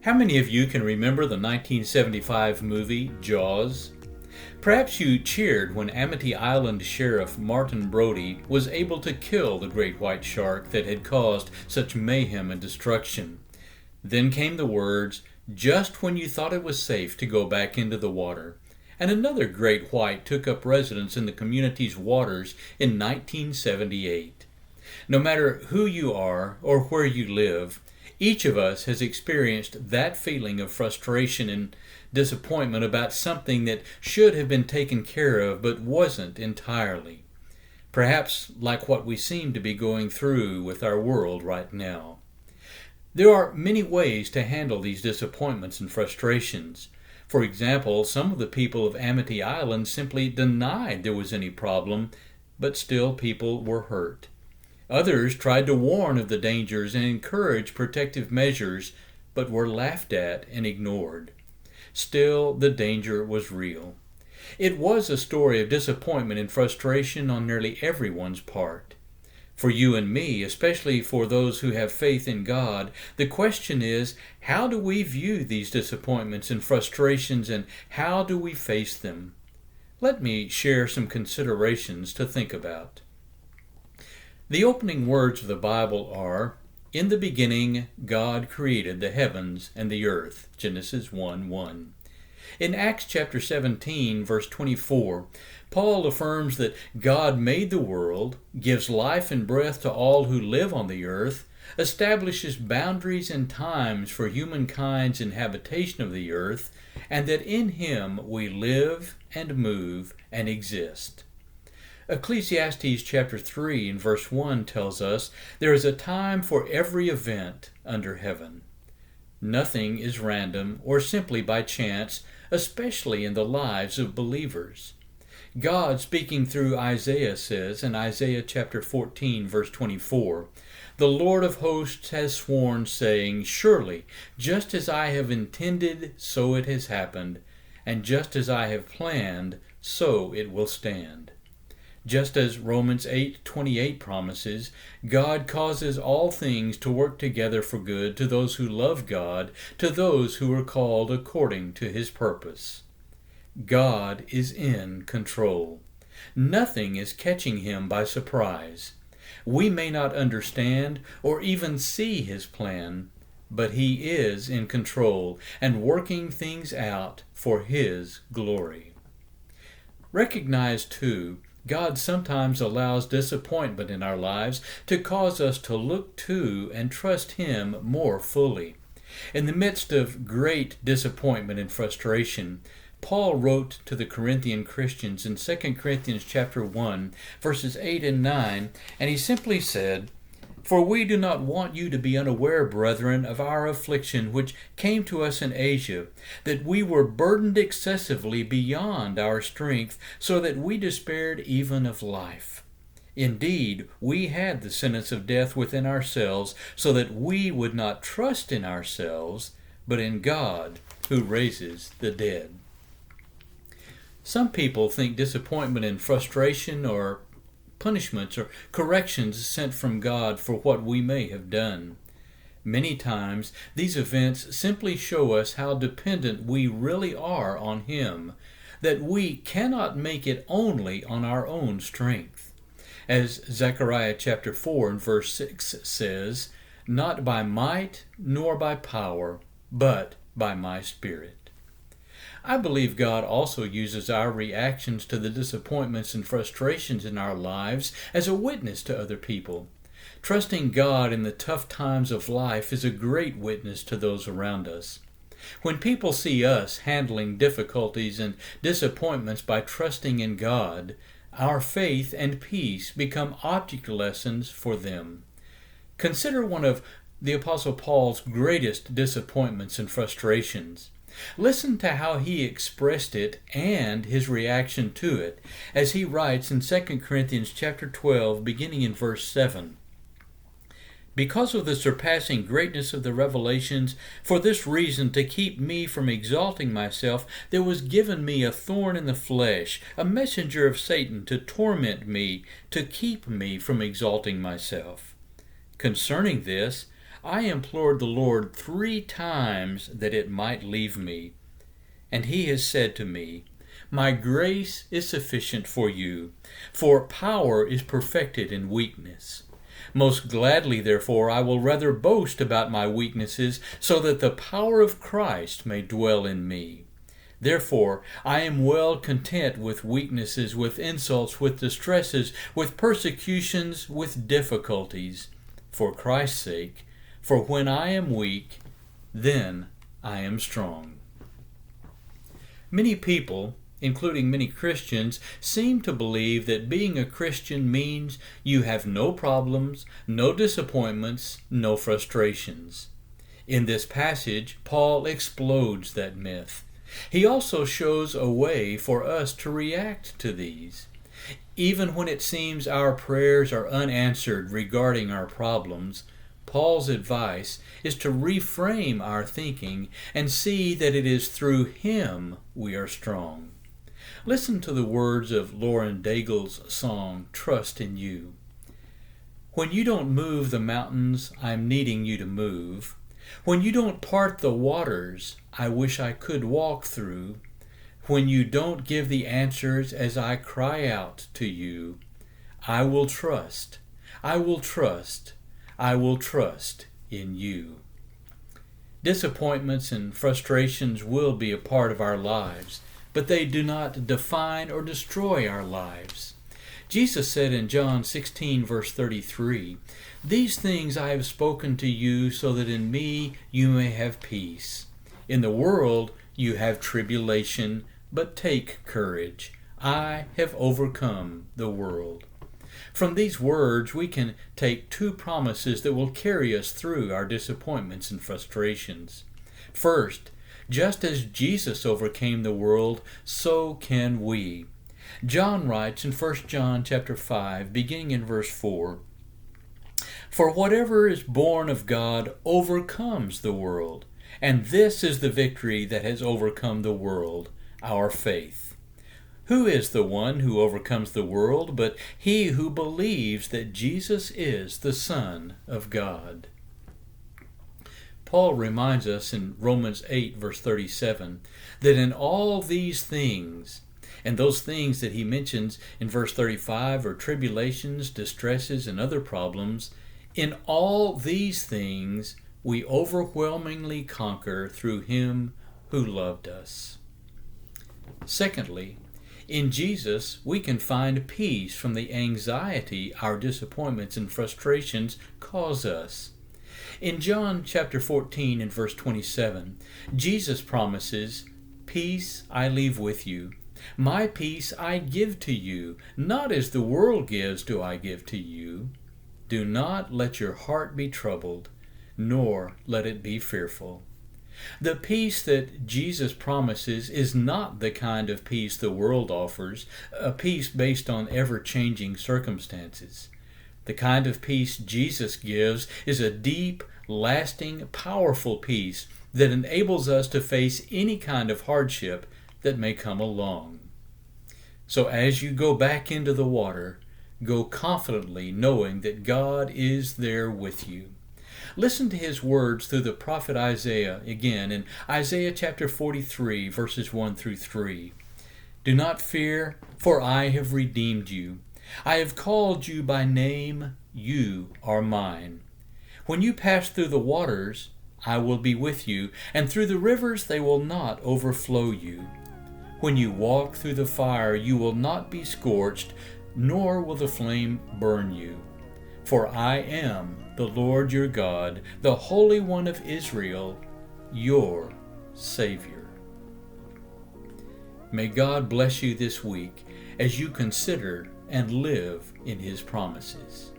How many of you can remember the 1975 movie Jaws? Perhaps you cheered when Amity Island Sheriff Martin Brody was able to kill the great white shark that had caused such mayhem and destruction. Then came the words, "just when you thought it was safe to go back into the water." And another great white took up residence in the community's waters in 1978. No matter who you are or where you live, each of us has experienced that feeling of frustration and disappointment about something that should have been taken care of but wasn't entirely. Perhaps like what we seem to be going through with our world right now. There are many ways to handle these disappointments and frustrations. For example, some of the people of Amity Island simply denied there was any problem, but still people were hurt. Others tried to warn of the dangers and encourage protective measures, but were laughed at and ignored. Still, the danger was real. It was a story of disappointment and frustration on nearly everyone's part. For you and me, especially for those who have faith in God, the question is, how do we view these disappointments and frustrations, and how do we face them? Let me share some considerations to think about. The opening words of the Bible are, "In the beginning God created the heavens and the earth," Genesis 1:1. In Acts chapter 17, verse 24, Paul affirms that God made the world, gives life and breath to all who live on the earth, establishes boundaries and times for humankind's inhabitation of the earth, and that in Him we live and move and exist. Ecclesiastes chapter 3 and verse 1 tells us there is a time for every event under heaven. Nothing is random or simply by chance, especially in the lives of believers. God, speaking through Isaiah, says in Isaiah chapter 14 verse 24, "The Lord of hosts has sworn, saying, Surely, just as I have intended, so it has happened, and just as I have planned, so it will stand." Just as Romans 8:28 promises, God causes all things to work together for good to those who love God, to those who are called according to His purpose. God is in control. Nothing is catching Him by surprise. We may not understand or even see His plan, but He is in control and working things out for His glory. Recognize, too, God sometimes allows disappointment in our lives to cause us to look to and trust Him more fully. In the midst of great disappointment and frustration, Paul wrote to the Corinthian Christians in 2 Corinthians chapter 1, verses 8 and 9, and he simply said, "For we do not want you to be unaware, brethren, of our affliction which came to us in Asia, that we were burdened excessively beyond our strength, so that we despaired even of life. Indeed, we had the sentence of death within ourselves, so that we would not trust in ourselves, but in God, who raises the dead." Some people think disappointment and frustration are punishments or corrections sent from God for what we may have done. Many times, these events simply show us how dependent we really are on Him, that we cannot make it only on our own strength. As Zechariah chapter 4 and verse 6 says, "Not by might nor by power, but by my Spirit." I believe God also uses our reactions to the disappointments and frustrations in our lives as a witness to other people. Trusting God in the tough times of life is a great witness to those around us. When people see us handling difficulties and disappointments by trusting in God, our faith and peace become object lessons for them. Consider one of the Apostle Paul's greatest disappointments and frustrations. Listen to how he expressed it and his reaction to it as he writes in 2 Corinthians chapter 12, beginning in verse 7. "Because of the surpassing greatness of the revelations, for this reason, to keep me from exalting myself, there was given me a thorn in the flesh, a messenger of Satan to torment me, to keep me from exalting myself. Concerning this, I implored the Lord 3 times that it might leave me. And he has said to me, My grace is sufficient for you, for power is perfected in weakness. Most gladly, therefore, I will rather boast about my weaknesses, so that the power of Christ may dwell in me. Therefore, I am well content with weaknesses, with insults, with distresses, with persecutions, with difficulties, for Christ's sake. For when I am weak, then I am strong. Many people, including many Christians, seem to believe that being a Christian means you have no problems, no disappointments, no frustrations. In this passage, Paul explodes that myth. He also shows a way for us to react to these. Even when it seems our prayers are unanswered regarding our problems, Paul's advice is to reframe our thinking and see that it is through him we are strong. Listen to the words of Lauren Daigle's song, Trust in You. When you don't move the mountains I'm needing you to move, when you don't part the waters I wish I could walk through, when you don't give the answers as I cry out to you, I will trust, I will trust, I will trust in you. Disappointments and frustrations will be a part of our lives, but they do not define or destroy our lives. Jesus said in John 16, verse 33, These things I have spoken to you so that in me you may have peace. In the world you have tribulation, but take courage. I have overcome the world. From these words, we can take 2 promises that will carry us through our disappointments and frustrations. First, just as Jesus overcame the world, so can we. John writes in 1 John chapter 5, beginning in verse 4, For whatever is born of God overcomes the world, and this is the victory that has overcome the world, our faith. Who is the one who overcomes the world but he who believes that Jesus is the Son of God? Paul reminds us in Romans 8, verse 37, that in all these things, and those things that he mentions in verse 35 are tribulations, distresses, and other problems, in all these things we overwhelmingly conquer through him who loved us. Secondly, in Jesus, we can find peace from the anxiety our disappointments and frustrations cause us. In John chapter 14 and verse 27, Jesus promises, Peace I leave with you. My peace I give to you. Not as the world gives do I give to you. Do not let your heart be troubled, nor let it be fearful. The peace that Jesus promises is not the kind of peace the world offers, a peace based on ever-changing circumstances. The kind of peace Jesus gives is a deep, lasting, powerful peace that enables us to face any kind of hardship that may come along. So as you go back into the water, go confidently knowing that God is there with you. Listen to his words through the prophet Isaiah again in Isaiah chapter 43, verses 1 through 3. Do not fear, for I have redeemed you. I have called you by name, you are mine. When you pass through the waters, I will be with you, and through the rivers they will not overflow you. When you walk through the fire, you will not be scorched, nor will the flame burn you. For I am the Lord your God, the Holy One of Israel, your Savior. May God bless you this week as you consider and live in his promises.